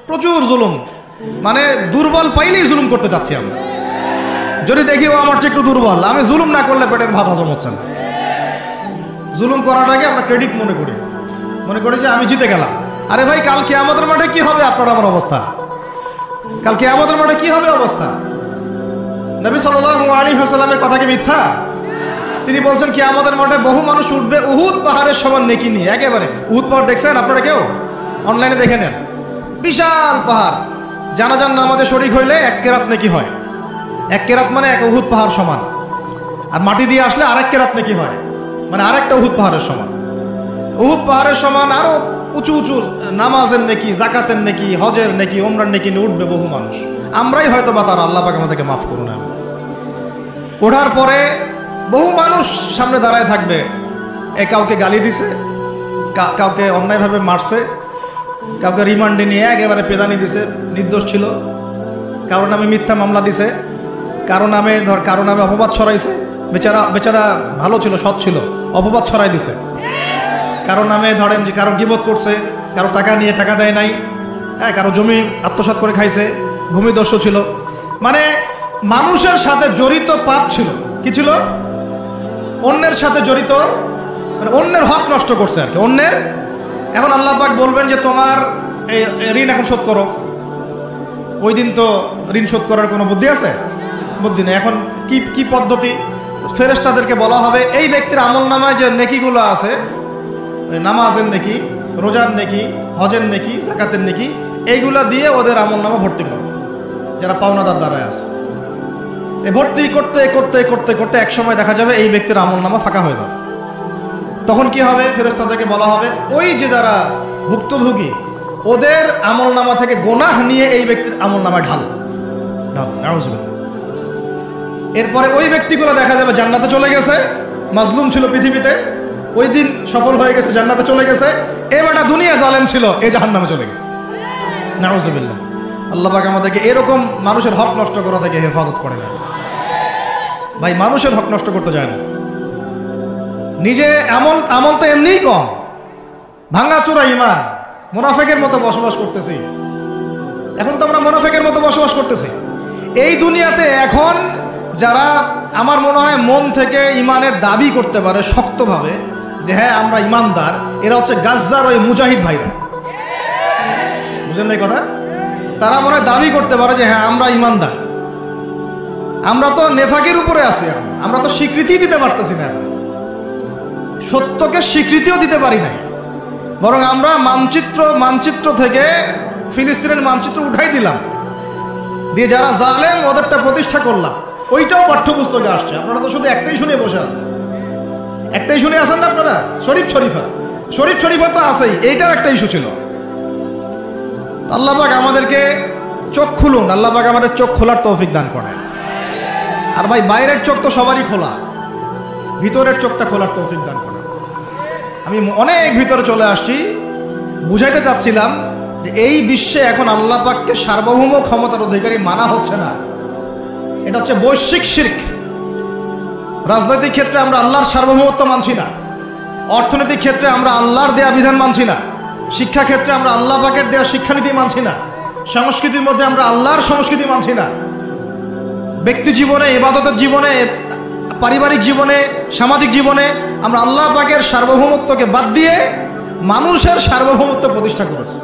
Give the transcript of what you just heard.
প্রচুর জুলুম, মানে দুর্বল পাইলেই জুলুম করতে চাচ্ছি আমরা। যদি দেখি ও আমার চেয়ে একটু দুর্বল, আমি জুলুম না করলে পেটের ভাত হজম হচ্ছে না। জুলুম করাটাকে আমরা ক্রেডিট মনে করি যে আমি জিতে গেলাম। আরে ভাই, কাল কিয়ামতের মাঠে কি হবে আপনার আমার অবস্থা? কাল কিয়ামতের মাঠে কি হবে অবস্থা? নবী সাল্লাল্লাহু আলাইহি ওয়াসাল্লামের কথা কি মিথ্যা? তিনি বলছেন কিয়ামতের মাঠে বহু মানুষ উঠবে উহুদ পাহাড়ের সমান নেকি নিয়ে। একেবারে উহুদ পাহাড় দেখছেন আপনারা? কেউ অনলাইনে দেখে নেন, বিশাল পাহাড়। জানাজার নামাজে শরীক হইলে 1 কেরাত নেকি হয়। 1 কেরাত মানে 1 উহুদ পাহাড় সমান। আর মাটি দিয়ে আসলে আরেক কেরাত নেকি হয়, মানে আরেকটা উহুদ পাহাড়ের সমান। উহুদ পাহাড়ের সমান আরো উঁচু উঁচু নামাজের নেকি, জাকাতের নেকি, হজের নেকি, ওমরার নেকি নিয়ে উঠবে বহু মানুষ। আমরাই হয়তো বা তারা, আল্লাহ পাক আমাদেরকে মাফ করুন। ওঠার পরে বহু মানুষ সামনে দাঁড়ায় থাকবে। কাউকে গালি দিছে, কাউকে অন্যায়ভাবে মারছে, কাউকে রিমান্ডে নিয়ে একেবারে পেদানি দিছে, নির্দোষ ছিল। কারো নামে মিথ্যা মামলা দিছে, কারো নামে অপবাদ ছড়াইছে। বেচারা ভালো ছিল, সৎ ছিল, অপবাদ ছড়াই দিছে। কারো নামে ধরেন যে কারো গীবত করছে, কারো টাকা নিয়ে টাকা দেয় নাই, হ্যাঁ, কারো জমি আত্মসাৎ করে খাইছে, ভূমিদস্যু ছিল। মানে মানুষের সাথে জড়িত পাপ ছিল। কি ছিল? অন্যের সাথে জড়িত, মানে অন্যের হক নষ্ট করছে আর কি, অন্যের। এখন আল্লাহ পাক বলবেন যে তোমার এই ঋণ এখন শোধ করো। ওই দিন তো ঋণ শোধ করার কোনো বুদ্ধি আছে? বুদ্ধি নেই। এখন কি পদ্ধতি? ফেরেশতাদেরকে বলা হবে এই ব্যক্তির আমলনামায় যে নেকিগুলো আছে, নামাজের নেকি, রোজার নেকি, হজের নেকি, যাকাতের নেকি, এইগুলা দিয়ে ওদের আমলনামা ভর্তি করো, যারা পাওনাদার দ্বারায় আছে। এই ভর্তি করতে করতে করতে করতে এক সময় দেখা যাবে এই ব্যক্তির আমলনামা ফাঁকা হয়ে যাবে। তখন কি হবে? ফেরেশতাদেরকে বলা হবে ওই যে যারা ভুক্তভোগী, ওদের আমলনামা থেকে গোনাহ নিয়ে এই ব্যক্তির আমলনামায় ঢাল। নাউযুবিল্লাহ। এরপরে ওই ব্যক্তিগুলো দেখা যাবে জান্নাতে চলে গেছে, মাজলুম ছিল পৃথিবীতে, ওই দিন সফল হয়ে গেছে, জান্নাতে চলে গেছে। এবারটা দুনিয়া জালেম ছিল, এই জাহান্নামে চলে গেছে। নাউযুবিল্লাহ। আল্লাহ পাক আমাদেরকে এরকম মানুষের হক নষ্ট করা থেকে হেফাজত করে না। ভাই, মানুষের হক নষ্ট করতে যায় না। নিজে আমল তো এমনিই কম, ভাঙাচোরা ইমান, মুনাফিকের মতো বসবাস করতেছি। এখন তো আমরা মুনাফিকের মতো বসবাস করতেছি এই দুনিয়াতে। এখন যারা আমার মনে হয় মন থেকে ইমানের দাবি করতে পারে শক্তভাবে যে হ্যাঁ আমরা ইমানদার, এরা হচ্ছে গাজ্জার ওই মুজাহিদ ভাইরা। বুঝেন না এই কথা? তারা মনে হয় দাবি করতে পারে যে হ্যাঁ আমরা ইমানদার। আমরা তো নেফাকের উপরে আছি, এখন আমরা তো স্বীকৃতি দিতে পারতেছি না, সত্যকে স্বীকৃতিও দিতে পারি নাই। বরং আমরা মানচিত্র থেকে ফিলিস্তিনের মানচিত্র উঠাই দিলাম, দিয়ে যারা জালেম ওদেরটা প্রতিষ্ঠা করলাম। ওইটাও পাঠ্যপুস্তকে আসছে। আপনারা তো শুধু একটাই শুনে বসে আছেন, একটাই শুনে আছেন না আপনারা? শরীফ শরীফা তো আছেই, এইটাও একটা ইস্যু ছিল। আল্লাহ পাক আমাদেরকে চোখ খুলুন, আল্লাহ পাক আমাদের চোখ খোলার তৌফিক দান করেন। আর ভাই, বাইরের চোখ তো সবারই খোলা, ভিতরের চোখটা খোলার তৌফিক দান করেন। আমি অনেক ভিতরে চলে আসছি, বুঝাইতে চাচ্ছিলাম যে এই বিশ্বে এখন আল্লাহ পাককে সার্বভৌম ক্ষমতার অধিকারী মানা হচ্ছে না। এটা হচ্ছে বৈশ্বিক শিরক। রাজনৈতিক ক্ষেত্রে আমরা আল্লাহর সার্বভৌমত্ব মানছি না, অর্থনৈতিক ক্ষেত্রে আমরা আল্লাহর দেয়া বিধান মানছি না, শিক্ষা ক্ষেত্রে আমরা আল্লাহ পাকের দেয়া শিক্ষানীতি মানছি না, সংস্কৃতির মধ্যে আমরা আল্লাহর সংস্কৃতি মানছি না, ব্যক্তি জীবনে, ইবাদতের জীবনে, পারিবারিক জীবনে, সামাজিক জীবনে আমরা আল্লাহ পাকের সার্বভৌমত্বকে বাদ দিয়ে মানুষের সার্বভৌমত্ব প্রতিষ্ঠা করেছি।